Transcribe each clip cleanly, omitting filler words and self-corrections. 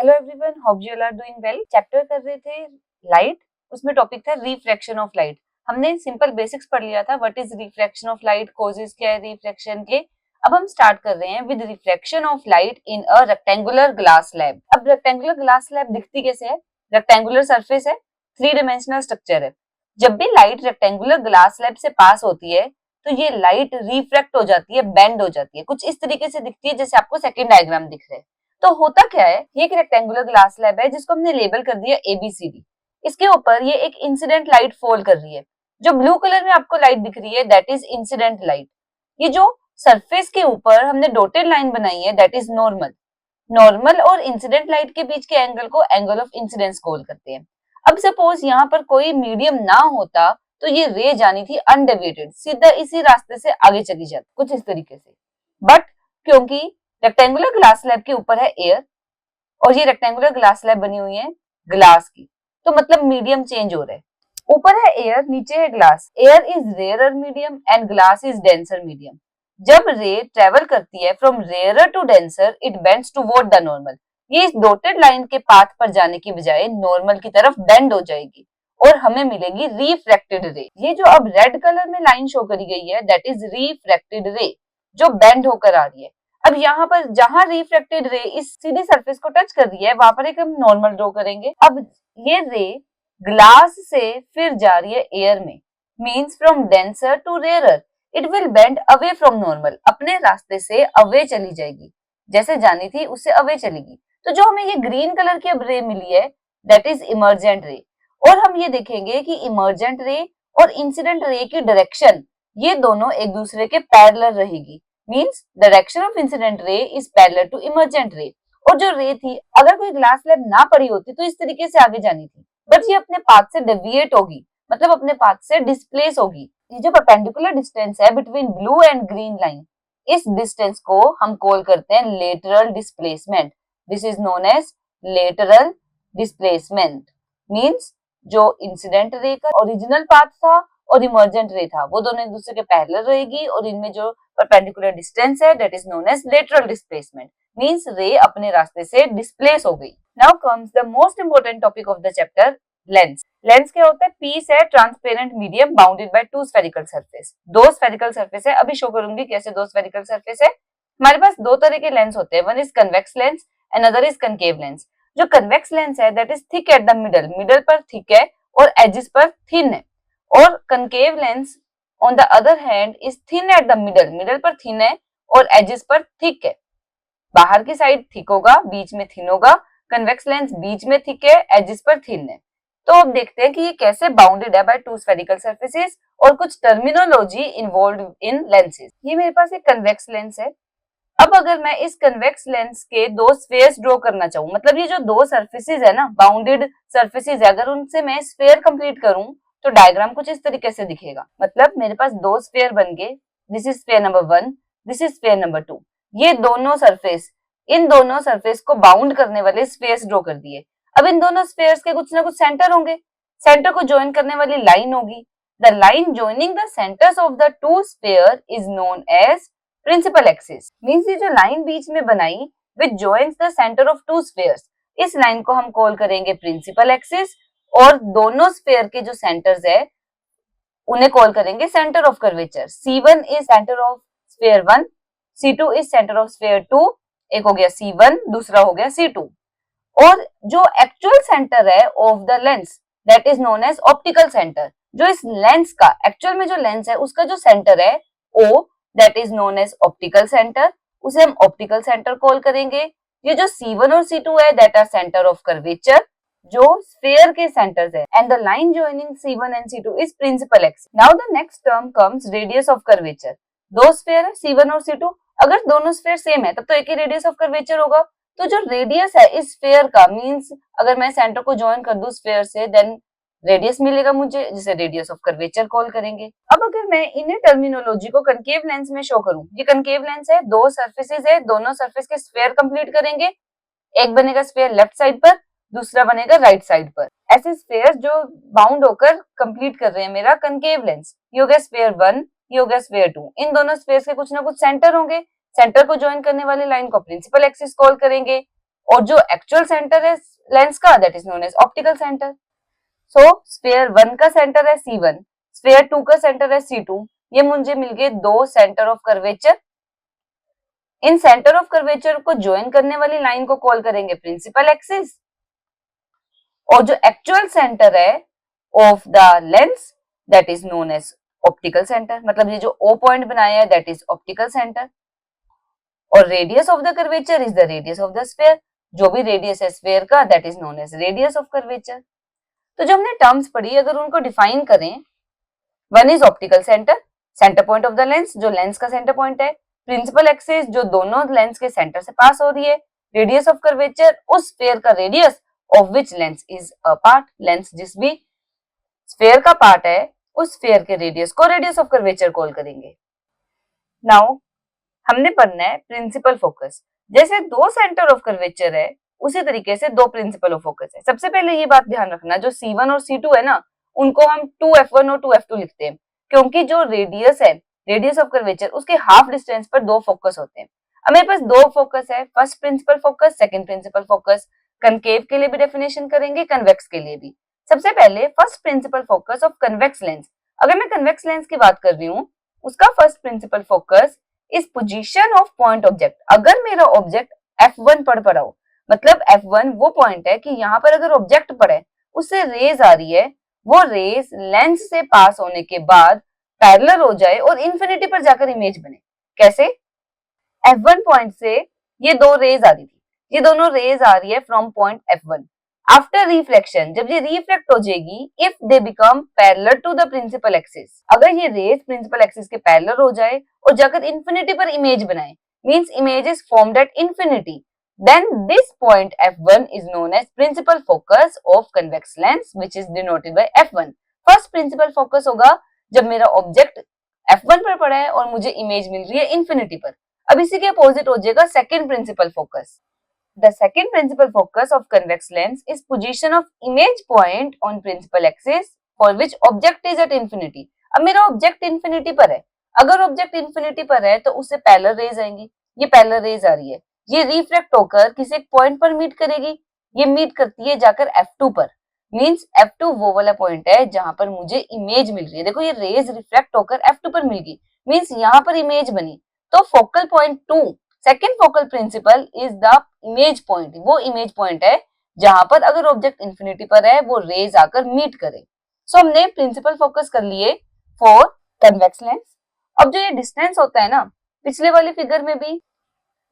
Hello everyone, hope you all are doing well. Chapter कर रहे थे लाइट, उसमें टॉपिक था रिफ्रैक्शन ऑफ लाइट। हमने सिंपल बेसिक्स पढ़ लिया था, what is refraction of light, causes क्या है रिफ्रैक्शन के। अब हम स्टार्ट कर रहे हैं with refraction of light in a rectangular glass slab. अब रेक्टेंगुलर ग्लास स्लैब दिखती कैसे है? रेक्टेंगुलर सरफेस है, 3 डायमेंशनल स्ट्रक्चर है। जब भी लाइट रेक्टेंगुलर ग्लास स्लैब से पास होती है तो ये लाइट रिफ्रैक्ट हो जाती है, बेंड हो जाती है, कुछ इस तरीके से दिखती है जैसे आपको सेकंड डायग्राम दिख रहा है। तो होता क्या है, ये एक रेक्टेंगुलर ग्लास स्लैब है जिसको हमने लेबल कर दिया ABCD। इसके ऊपर ये एक इंसिडेंट लाइट फॉल कर रही है। जो ब्लू कलर में आपको लाइट दिख रही है दैट इज इंसिडेंट लाइट। ये जो सरफेस के ऊपर हमने डॉटेड लाइन बनाई है दैट इज नॉर्मल। नॉर्मल और इंसिडेंट लाइट के बीच के एंगल को एंगल ऑफ इंसिडेंस कॉल करते हैं। अब सपोज यहाँ पर कोई मीडियम ना होता तो ये रे जानी थी अनडेविएटेड, सीधा इसी रास्ते से आगे चली जाती, कुछ इस तरीके से। बट क्योंकि रेक्टेंगुलर ग्लास स्लैब के ऊपर है एयर और ये रेक्टेंगुलर ग्लास स्लैब बनी हुई है ग्लास की, तो मतलब मीडियम चेंज हो रहा है। ऊपर है एयर, नीचे है glass. Air is rarer medium and glass is denser medium. जब रे ट्रेवल करती है from rarer to denser it bends toward the normal. ये इस डॉटेड लाइन के पाथ पर जाने की बजाय नॉर्मल की तरफ बेंड हो जाएगी और हमें मिलेगी रिफ्रैक्टेड रे। ये जो अब रेड कलर में लाइन शो करी गई है दैट इज रिफ्रैक्टेड रे, जो बेंड होकर आ रही है। अब यहाँ पर जहां रिफ्रैक्टेड रे इस सीधी सरफेस को टच कर रही है वहां पर एक हम नॉर्मल ड्रॉ करेंगे। अब ये रे ग्लास से फिर जा रही है एयर में, means from denser to rarer it will bend away from normal. अपने रास्ते से अवे चली जाएगी, जैसे जानी थी उससे अवे चलेगी। तो जो हमें ये ग्रीन कलर की अब रे मिली है दैट इज इमर्जेंट रे। और हम ये देखेंगे कि इमर्जेंट रे और इंसिडेंट रे की डायरेक्शन ये दोनों एक दूसरे के पैरेलल रहेगी। Means direction of incident ray is parallel to emergent ray. और जो रे थी अगर कोई ग्लास स्लैब ना पड़ी होती तो इस तरीके से आगे जानी थी, बट ये अपने पाथ से डेविएट होगी, मतलब अपने पाथ से डिस्प्लेस होगी। ये जो परपेंडिकुलर डिस्टेंस है between blue and green line, इस डिस्टेंस को हम कॉल करते हैं lateral displacement. This is known as lateral displacement. Means जो इंसिडेंट रे का ओरिजिनल पाथ था और इमर्जेंट रे था वो दोनों एक दूसरे के पैरेलल रहेगी और इनमें जो परपेंडिकुलर डिस्टेंस है that is known as lateral displacement. Means ray अपने रास्ते से डिस्प्लेस हो गई। Now comes the most important topic of the chapter, lens. Lens क्या होता है? पीस है transparent medium bounded by two spherical surface. दो स्फेरिकल सरफेस है, अभी शो करूंगी कैसे दो स्फेरिकल सरफेस है। हमारे पास दो तरह के लेंस होते हैं, one is convex lens and other is concave lens. जो कन्वेक्स लेंस है that is thick at the middle, middle पर थिक है और एजेस पर थिन है। और concave lens on the other hand is thin at the middle, middle पर thin है और एजेस पर थिक है। बाहर की साइड थिक होगा, बीच में थिन होगा। कन्वेक्स लेंस बीच में थिक है, एजेस पर थिन है। तो अब देखते हैं कि ये कैसे बाउंडेड है बाय टू स्फेरिकल सरफेसेस और कुछ टर्मिनोलॉजी इन्वॉल्व इन लेंसेज। ये मेरे पास एक कन्वेक्स लेंस है। अब अगर मैं इस कन्वेक्स लेंस के दो स्फेयर्स ड्रॉ करना चाहूँ, मतलब ये जो दो सरफेसेस है ना, बाउंडेड सरफेसेस है, अगर उनसे मैं स्फेयर कंप्लीट करूं तो डायग्राम कुछ इस तरीके से दिखेगा। मतलब मेरे पास दो स्फेयर बन गए, this is sphere number 1, this is sphere number 2। ये दोनों सरफेस, इन दोनों सरफेस को बाउंड करने वाले स्फेयर्स ड्रॉ कर दिए। अब इन दोनों स्फेयर्स के कुछ ना कुछ सेंटर होंगे, सेंटर को ज्वाइन करने वाली लाइन होगी। The line joining the centres of the two sphere is known as principal axis. Means ये जो लाइन बीच में बनाई which joins the centre of two spheres, इस लाइन को हम कॉल करेंगे प्रिंसिपल एक्सिस। और दोनों स्फेयर के जो सेंटर्स है उन्हें कॉल करेंगे centre of curvature. C1 is centre of sphere 1, C2 is centre of sphere 2। एक हो गया C1, दूसरा हो गया C2। और जो एक्चुअल सेंटर है of the lens that is known as optical centre. जो इस लेंस का एक्चुअल में जो लेंस है उसका जो सेंटर है O that is known as optical centre, उसे हम ऑप्टिकल सेंटर कॉल करेंगे। ये जो C1 और C2 है that are centre of curvature, जो स्फेयर के सेंटर्स है। And the line joining C1 and C2 is principal axis. Now the next term comes radius of curvature. दो स्फेयर है C1 और C2, अगर दोनों स्फेयर सेम है तब तो एक ही रेडियस ऑफ कर्वेचर होगा। तो जो रेडियस है इस स्फेयर का, मींस अगर मैं सेंटर को ज्वाइन कर दूं स्फेयर से देन रेडियस मिलेगा मुझे, जिसे रेडियस ऑफ कर्वेचर कॉल करेंगे। अब अगर मैं इन्हें टर्मिनोलॉजी को कनकेव लेंस में शो करूं, ये कनकेव लेंस है, दो सरफेसेस है, दोनों सरफेस के स्फेयर कंप्लीट करेंगे। एक बनेगा स्फेयर लेफ्ट साइड पर, दूसरा बनेगा राइट साइड पर। ऐसे स्फेयर जो बाउंड होकर कंप्लीट कर रहे हैं मेरा कनकेव लेंस। ये हो गया स्फेयर 1, ये हो गया स्फेयर 2। इन दोनों स्फेयर के कुछ ना कुछ सेंटर होंगे, सेंटर को ज्वाइन करने वाली लाइन को प्रिंसिपल एक्सिस कॉल करेंगे। और जो एक्चुअल सेंटर है लेंस का that is known as optical centre. So sphere 1 का सेंटर है C1, स्फीयर 2 का सेंटर है C2। ये मुझे मिल गए दो centre of curvature. In centre of curvature को ज्वाइन करने वाली लाइन को कॉल करेंगे प्रिंसिपल एक्सिस, और जो एक्चुअल सेंटर है of the lens that is known as optical centre. मतलब ये जो O पॉइंट बनाया है दैट इज ऑप्टिकल सेंटर, और radius of the curvature is the radius of the sphere. जो भी रेडियस है स्फीयर का that is known as radius of curvature. तो जो हमने टर्म्स पढ़ी अगर उनको डिफाइन करें, one is optical centre, centre point of the lens, जो लेंस का सेंटर पॉइंट है। प्रिंसिपल एक्सिस, जो दोनों लेंस के सेंटर से पास हो रही है। रेडियस ऑफ कर्वेचर, उस स्फीयर का radius of which lens is a part. Lens जिस भी स्फीयर का पार्ट है उस स्फीयर के रेडियस को रेडियस ऑफ कर्वेचर कॉल करेंगे। नाउ हमने पढ़ना है प्रिंसिपल फोकस। जैसे दो सेंटर ऑफ कर्वेचर है उसी तरीके से दो प्रिंसिपल ऑफ फोकस है। सबसे पहले ये बात ध्यान रखना, जो C1 और C2 है ना, उनको हम 2f1 और 2f2 लिखते हैं, क्योंकि जो रेडियस है, रेडियस ऑफ कर्वेचर, उसके हाफ डिस्टेंस पर दो फोकस होते हैं। अब मेरे पास दो फोकस है, first principal focus, second principal focus. Concave के लिए भी डेफिनेशन करेंगे, कन्वेक्स के लिए भी। सबसे पहले first principal focus of convex lens. अगर मैं कन्वेक्स लेंस की बात कर रही हूँ, उसका first principal focus is position of point object. अगर मेरा ऑब्जेक्ट F1 पर पड़ा हो, मतलब F1 वो पॉइंट है कि यहाँ पर अगर ऑब्जेक्ट पड़े, उससे रेज आ रही है, वो रेज लेंस से पास होने के बाद पैरेलल हो जाए और इंफिनिटी पर जाकर इमेज बने। कैसे? F1 पॉइंट से ये दो रेज आ रही थी, ये दोनों रेज आ रही है from point F1। After reflection, जब ये रिफ्लेक्ट हो जाएगी, if they become parallel to the principal axis, अगर ये रेज प्रिंसिपल एक्सिस के पैरेलल हो जाए और जाकर इंफिनिटी पर इमेज बनाए, means image is formed at infinity, then this point F1 is known as principal focus of convex lens which is denoted by F1। First principal focus होगा जब मेरा ऑब्जेक्ट F1 पर पड़ा है और मुझे इमेज मिल रही है इंफिनिटी पर। अब इसी के अपोजिट हो जाएगा second principal focus. The second principal focus of convex lens is position of image point on principal axis for which object is at infinity। अब मेरा ऑब्जेक्ट इंफिनिटी पर है, अगर ऑब्जेक्ट इंफिनिटी पर है तो उससे पैरेलल रेज आएंगी। ये पैरेलल रेज आ रही है, ये रिफ्लेक्ट होकर किसी एक पॉइंट पर मीट करेगी, ये मीट करती है जाकर F2 पर, मींस F2 वो वाला पॉइंट है जहां पर मुझे इमेज मिल रही है। देखो ये रेज रिफ्लेक्ट होकर F2 पर मिल गई, मींस यहाँ पर इमेज बनी। तो focal point 2, second focal principal is the image point. वो इमेज पॉइंट है जहां पर अगर ऑब्जेक्ट इंफिनिटी पर है वो रेज आकर मीट करे। सो हमने प्रिंसिपल फोकस कर लिए फॉर कन्वेक्स लेंस। अब जो ये डिस्टेंस होता है ना, पिछले वाली फिगर में भी,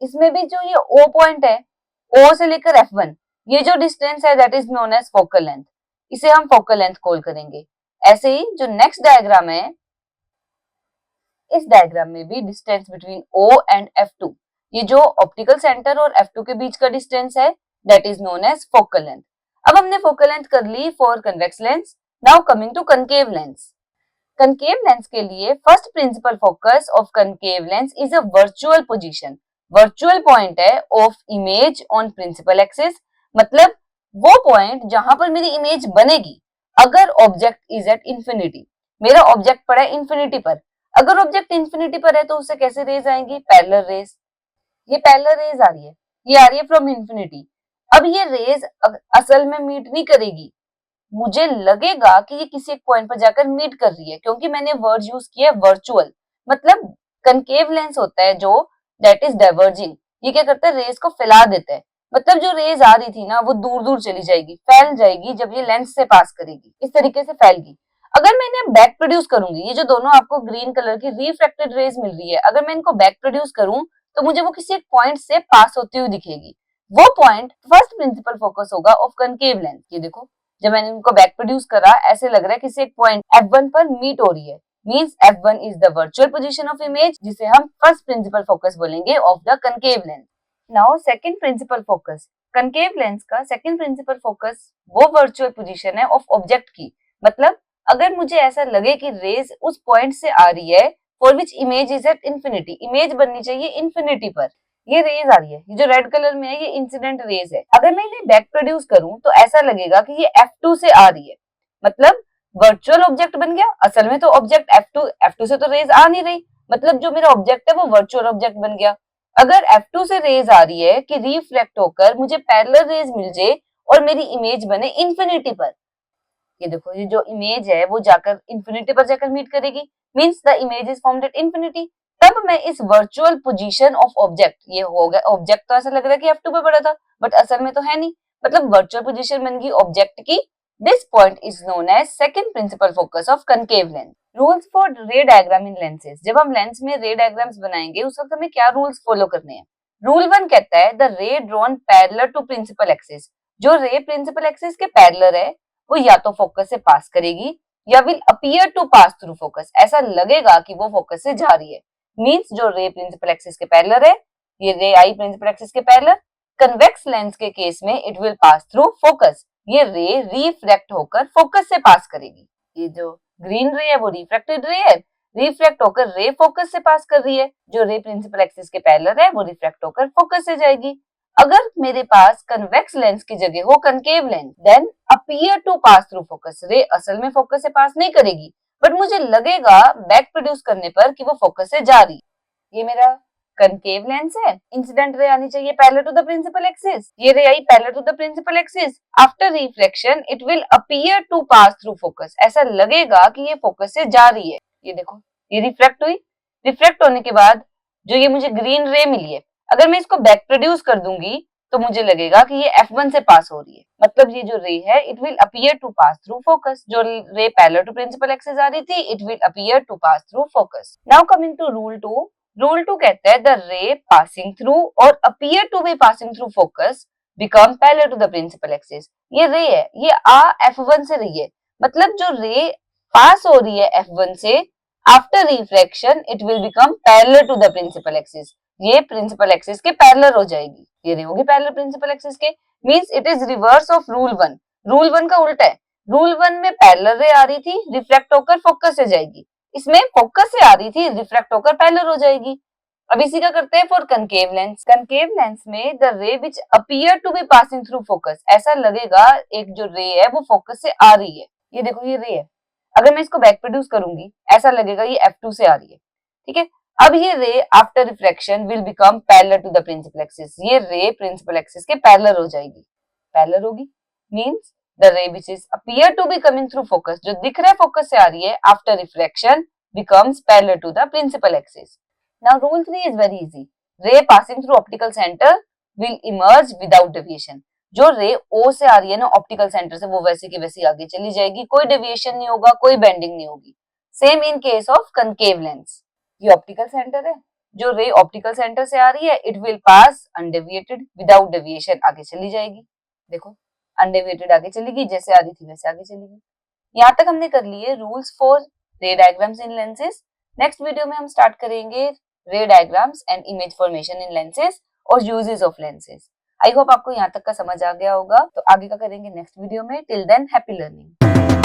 इसमें भी जो ये O पॉइंट है, O से लेकर F1, ये जो डिस्टेंस है that is known as focal length. इसे हम फोकल लेंथ कॉल करेंगे। ऐसे ही जो नेक्स्ट डायग्राम है, इस डायग्राम में भी distance between O and F2, ये जो ऑप्टिकल सेंटर और F2 के बीच का डिस्टेंस है that is known as focal length. अब हमने फोकल लेंथ कर ली for convex lens. Now coming to concave lens. Concave lens के लिए first principal focus of concave lens is a virtual position. Virtual point है of image on principal axis, मतलब वो point जहां पर मेरी इमेज बनेगी अगर ऑब्जेक्ट इज एट इंफिनिटी। मेरा ऑब्जेक्ट पड़ा है इंफिनिटी पर, अगर ऑब्जेक्ट इंफिनिटी पर है तो उससे कैसे रेज आएंगी? Parallel raise. ये पैरेलल रेज आ रही है, ये आ रही है फ्रॉम इंफिनिटी। अब ये रेज असल में मीट नहीं करेगी, मुझे लगेगा कि ये किसी एक पॉइंट पर जाकर मीट कर रही है, क्योंकि मैंने वर्ड यूज किया है वर्चुअल। मतलब कनकेव लेंस होता है जो दैट इज डाइवर्जिंग, ये क्या करता है? रेज को फैला देता है। मतलब जो रेज आ रही थी ना वो दूर दूर चली जाएगी, फैल जाएगी जब ये लेंस से पास करेगी, इस तरीके से फैलगी। अगर मैं इन्हें बैक प्रोड्यूस करूंगी, ये जो दोनों आपको ग्रीन कलर की रिफ्लेक्टेड रेज मिल रही है, अगर मैं इनको बैक प्रोड्यूस करूं तो मुझे वो किसी एक पॉइंट से पास होती हुई दिखेगी। वो पॉइंट फर्स्ट प्रिंसिपल फोकस होगा ऑफ कनकेव लेंस। ये देखो, जब मैंने इनको बैक प्रोड्यूस करा ऐसे लग रहा है किसी एक पॉइंट F1 पर मीट हो रही है, means F1 is the virtual position of image, जिसे हम फर्स्ट प्रिंसिपल फोकस बोलेंगे of the concave lens. Now second principal focus. Concave lens का सेकंड प्रिंसिपल फोकस वो वर्चुअल पोजीशन है ऑफ ऑब्जेक्ट की। मतलब अगर मुझे ऐसा लगे कि रेज उस पॉइंट से आ रही है for which image is at infinity, image बननी चाहिए इंफिनिटी पर, ये रेज आ रही है, ये जो रेड कलर में है ये इंसिडेंट रेज है। अगर मैं इन्हें बैक प्रोड्यूस करूं तो ऐसा लगेगा कि ये F2 से आ रही है, मतलब वर्चुअल ऑब्जेक्ट बन गया। असल में तो ऑब्जेक्ट F2 से तो रेज आ नहीं रही, मतलब जो मेरा ऑब्जेक्ट है वो वर्चुअल ऑब्जेक्ट बन गया। अगर F2 से रेज आ रही है कि रिफ्लेक्ट होकर मुझे पैरेलल रेज मिल जाए और मेरी इमेज बने इंफिनिटी पर। ये देखो, ये जो इमेज है वो जाकर इंफिनिटी पर जाकर मीट करेगी, means the image is formed at infinity. तब मैं इस वर्चुअल पोजीशन ऑफ ऑब्जेक्ट, ये हो गया ऑब्जेक्ट, तो ऐसा लग रहा है कि F2 पे पड़ा था बट असल में तो है नहीं, मतलब वर्चुअल पोजीशन बन गई ऑब्जेक्ट की। This point is known as second principal focus of concave lens. Rules for ray diagram in lenses. जब हम लेंस में रे डायग्राम्स बनाएंगे उस वक्त हमें क्या रूल्स फॉलो करने हैं? रूल 1 कहता है the ray drawn parallel to principal axis. जो रे प्रिंसिपल एक्सिस के पैरेलल है वो या तो फोकस से पास करेगी या will appear to pass through focus, ऐसा लगेगा कि वो फोकस से जा रही है। मींस जो रे प्रिंसिपल एक्सिस के पैरेलल है, ये रे आई प्रिंसिपल एक्सिस के पैरेलल। कन्वेक्स लेंस के केस में it will pass through focus, ये रे रिफ्लेक्ट होकर फोकस से पास करेगी। ये जो ग्रीन रे है वो रिफ्रैक्टेड रे है, रिफ्लेक्ट होकर रे फोकस से पास कर रही है। जो रे प्रिंसिपल एक्सिस के पैरेलल है वो रिफ्लेक्ट होकर फोकस से जाएगी। अगर मेरे पास कन्वेक्स लेंस की जगह हो concave lens, then appear to pass through focus, ray असल में फोकस से पास नहीं करेगी बट मुझे लगेगा बैक प्रोड्यूस करने पर कि वो फोकस से जा रही। ये मेरा कनकेव लेंस है, इंसिडेंट रे आनी चाहिए parallel to the principal axis, ये रे आई parallel to the principal axis. After reflection it will appear to pass through focus, ऐसा लगेगा कि ये फोकस से जा रही है। ये देखो, ये रिफ्लेक्ट हुई, रिफ्लेक्ट होने के बाद जो ये मुझे ग्रीन रे मिली है, अगर मैं इसको बैक प्रोड्यूस कर दूंगी तो मुझे लगेगा कि ये F1 से पास हो रही है, मतलब ये जो रे है it will appear to pass through focus. जो ray parallel to principal axis आ रही थी it will appear to pass through focus. Now coming to rule 2। Rule 2 कहता है द रे पासिंग थ्रू और appear to be passing through focus become parallel to the principal axis. ये ray है, ये F1 से रही है, मतलब जो रे पास हो रही है F1 से, after reflection it will become parallel to the principal axis, ये प्रिंसिपल एक्सिस के पैरेलल हो जाएगी। ये रे होगी पैरेलल प्रिंसिपल एक्सिस के, means it is reverse of rule 1। Rule 1 का उल्टा है। रूल 1 में पैरेलल रे आ रही थी, रिफ्लेक्ट होकर फोकस से जाएगी, इसमें फोकस से आ रही थी, रिफ्लेक्ट होकर पैरेलल हो जाएगी। अब इसी का करते हैं for concave lens. Concave lens में the ray which appear to be passing through focus, ऐसा लगेगा एक जो रे है वो फोकस से आ रही है। ये देखो, ये रे है, अगर मैं इसको बैक प्रोड्यूस करूंगी ऐसा लगेगा ये F2 से आ रही है, ठीक है। अब ये ray after reflection will become parallel to the principal axis, ये रे प्रिंसिपल एक्सिस के पैरेलल हो जाएगी, पैरेलल होगी, means the ray which is appear to be coming through focus, जो दिख रहा है फोकस से आ रही है, after reflection becomes parallel to the principal axis. Now rule 3 is very easy. Ray passing through optical centre will emerge without deviation. जो ray O से आ रही है ना ऑप्टिकल सेंटर से, वो वैसे की वैसी आगे चली जाएगी, कोई डेविएशन नहीं होगा, कोई बेंडिंग नहीं होगी। Same in case of concave lens. ये ऑप्टिकल सेंटर है, जो रे ऑप्टिकल सेंटर से आ रही है it will pass undeviated without deviation, आगे चली जाएगी। देखो, अनडेविएटेड आगे चलेगी, जैसे आ रही थी वैसे आगे चलेगी। यहाँ तक हमने कर लिए rules for ray diagrams in lenses. Next video में हम स्टार्ट करेंगे ray diagrams and image formation in lenses और uses of lenses. I hope आपको यहाँ तक का समझ आ गया होगा, तो आगे का करेंगे नेक्स्ट वीडियो में। Till than happy learning.